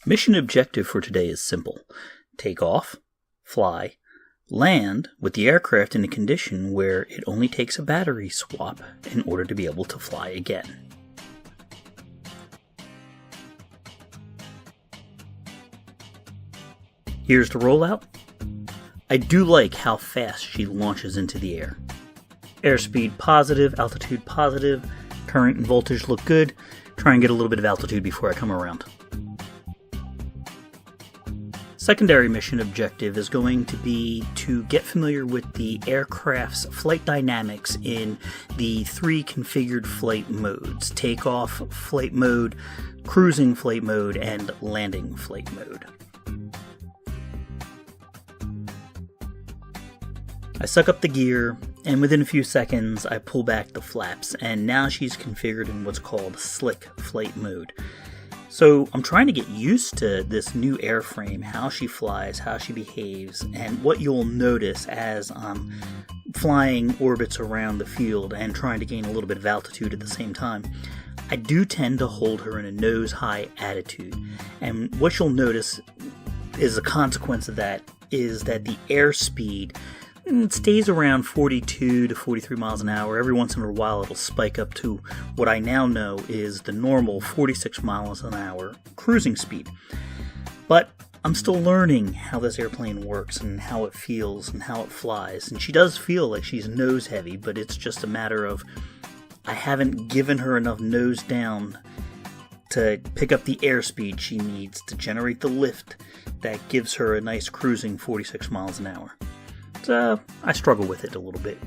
Mission objective for today is simple. Take off, fly, land with the aircraft in a condition where it only takes a battery swap in order to be able to fly again. Here's the rollout. I do like how fast she launches into the air. Airspeed positive, altitude positive, current and voltage look good. Try and get a little bit of altitude before I come around. Secondary mission objective is going to be to get familiar with the aircraft's flight dynamics in the 3 configured flight modes: takeoff flight mode, cruising flight mode, and landing flight mode. I suck up the gear, and within a few seconds I pull back the flaps, and now she's configured in what's called slick flight mode. So I'm trying to get used to this new airframe, how she flies, how she behaves, and what you'll notice as I'm flying orbits around the field and trying to gain a little bit of altitude at the same time. I do tend to hold her in a nose-high attitude, and what you'll notice is a consequence of that is that the airspeed stays around 42 to 43 miles an hour. Every once in a while it'll spike up to what I now know is the normal 46 miles an hour cruising speed. But I'm still learning how this airplane works and how it feels and how it flies. And she does feel like she's nose heavy, but it's just a matter of I haven't given her enough nose down to pick up the airspeed she needs to generate the lift that gives her a nice cruising 46 miles an hour. I struggle with it a little bit.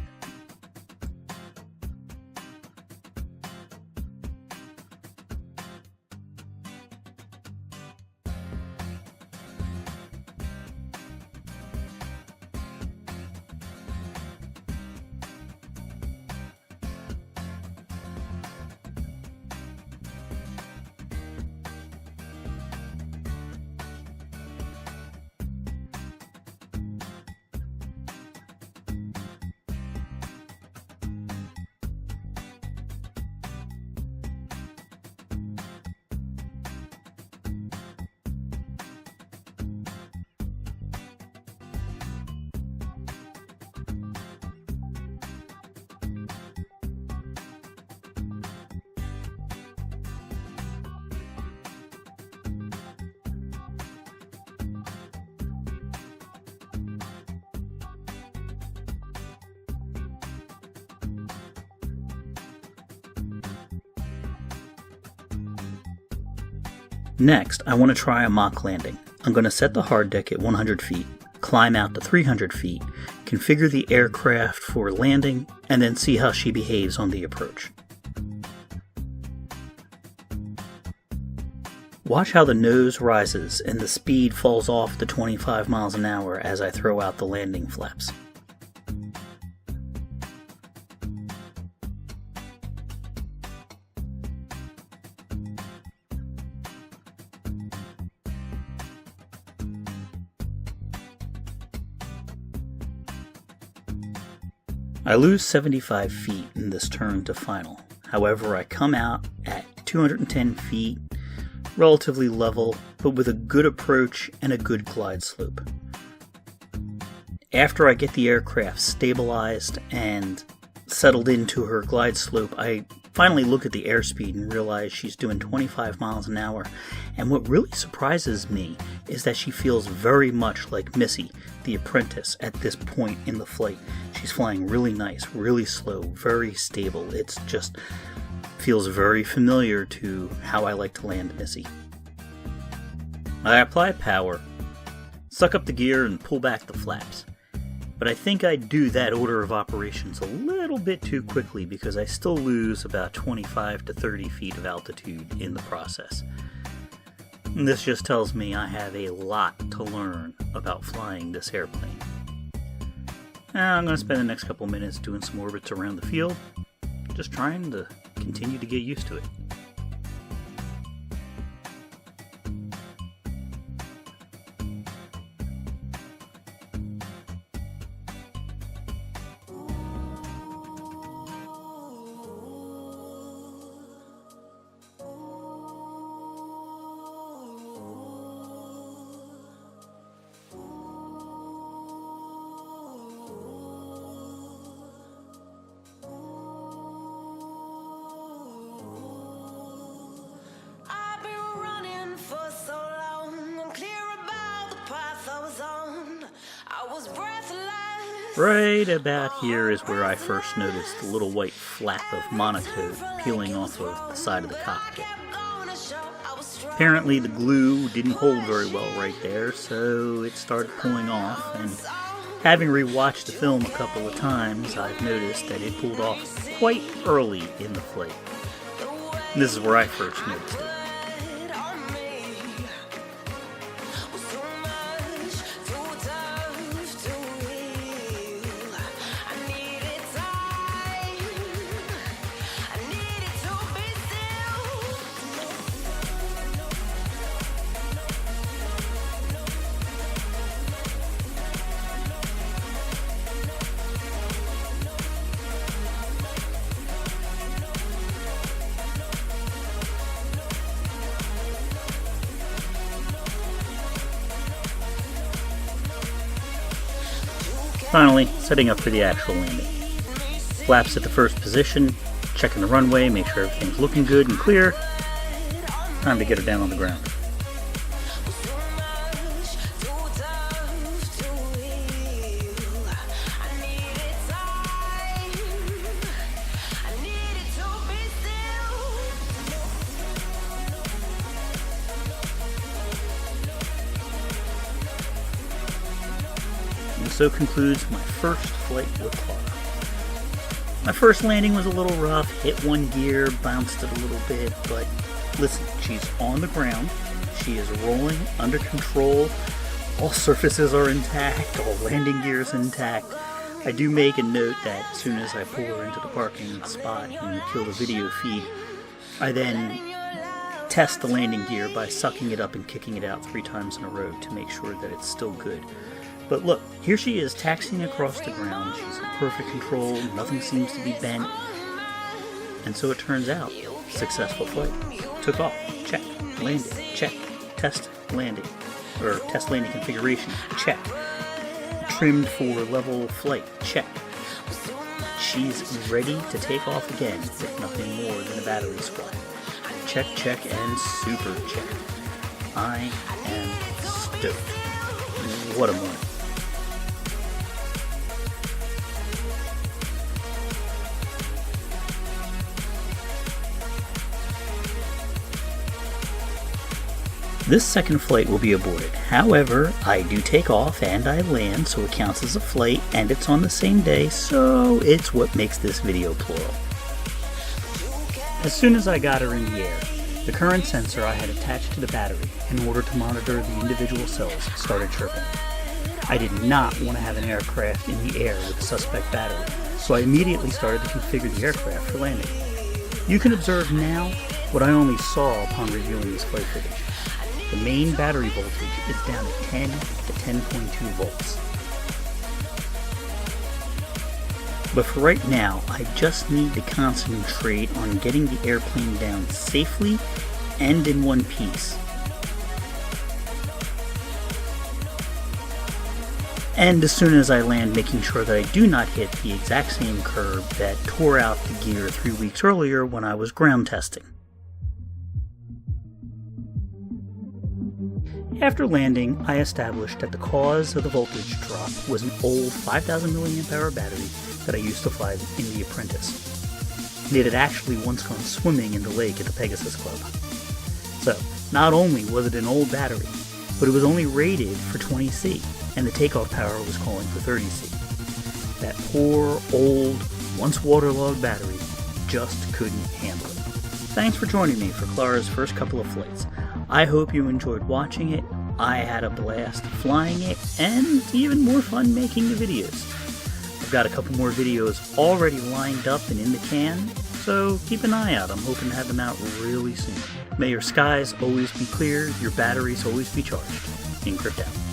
Next, I want to try a mock landing. I'm going to set the hard deck at 100 feet, climb out to 300 feet, configure the aircraft for landing, and then see how she behaves on the approach. Watch how the nose rises and the speed falls off to 25 miles an hour as I throw out the landing flaps. I lose 75 feet in this turn to final. However, I come out at 210 feet, relatively level, but with a good approach and a good glide slope. After I get the aircraft stabilized and settled into her glide slope, I finally look at the airspeed and realize she's doing 25 miles an hour. And what really surprises me is that she feels very much like Missy, the apprentice, at this point in the flight. She's flying really nice, really slow, very stable. It's just feels very familiar to how I like to land Missy. I apply power, suck up the gear, and pull back the flaps. But I think I do that order of operations a little bit too quickly because I still lose about 25 to 30 feet of altitude in the process. And this just tells me I have a lot to learn about flying this airplane. Now I'm going to spend the next couple minutes doing some orbits around the field, just trying to continue to get used to it. Right about here is where I first noticed the little white flap of monocoat peeling off of the side of the cockpit. Apparently the glue didn't hold very well right there, so it started pulling off, and having rewatched the film a couple of times, I've noticed that it pulled off quite early in the flight. And this is where I first noticed it. Finally, setting up for the actual landing. Flaps at the first position, checking the runway, make sure everything's looking good and clear. Time to get her down on the ground. And so concludes my first flight with Clara. My first landing was a little rough, hit one gear, bounced it a little bit, but listen, she's on the ground, she is rolling, under control, all surfaces are intact, all landing gear is intact. I do make a note that as soon as I pull her into the parking spot and kill the video feed, I then test the landing gear by sucking it up and kicking it out 3 times in a row to make sure that it's still good. But look, here she is taxiing across the ground. She's in perfect control, nothing seems to be bent. And so it turns out, successful flight. Took off, check. Landed, check. Test landing, or test landing configuration, check. Trimmed for level flight, check. She's ready to take off again with nothing more than a battery squat. Check, check, and super check. I am stoked. What a morning. This second flight will be aborted. However, I do take off and I land, so it counts as a flight, and it's on the same day, so it's what makes this video plural. As soon as I got her in the air, the current sensor I had attached to the battery in order to monitor the individual cells started chirping. I did not want to have an aircraft in the air with a suspect battery, so I immediately started to configure the aircraft for landing. You can observe now what I only saw upon reviewing this flight footage. The main battery voltage is down to 10 to 10.2 volts. But for right now, I just need to concentrate on getting the airplane down safely and in one piece. And as soon as I land, making sure that I do not hit the exact same curb that tore out the gear 3 weeks earlier when I was ground testing. After landing, I established that the cause of the voltage drop was an old 5,000 mAh battery that I used to fly in The Apprentice. And it had actually once gone swimming in the lake at the Pegasus Club. So, not only was it an old battery, but it was only rated for 20C, and the takeoff power was calling for 30C. That poor, old, once waterlogged battery just couldn't handle it. Thanks for joining me for Clara's first couple of flights. I hope you enjoyed watching it. I had a blast flying it, and even more fun making the videos. I've got a couple more videos already lined up and in the can, so keep an eye out. I'm hoping to have them out really soon. May your skies always be clear, your batteries always be charged. Encrypt out.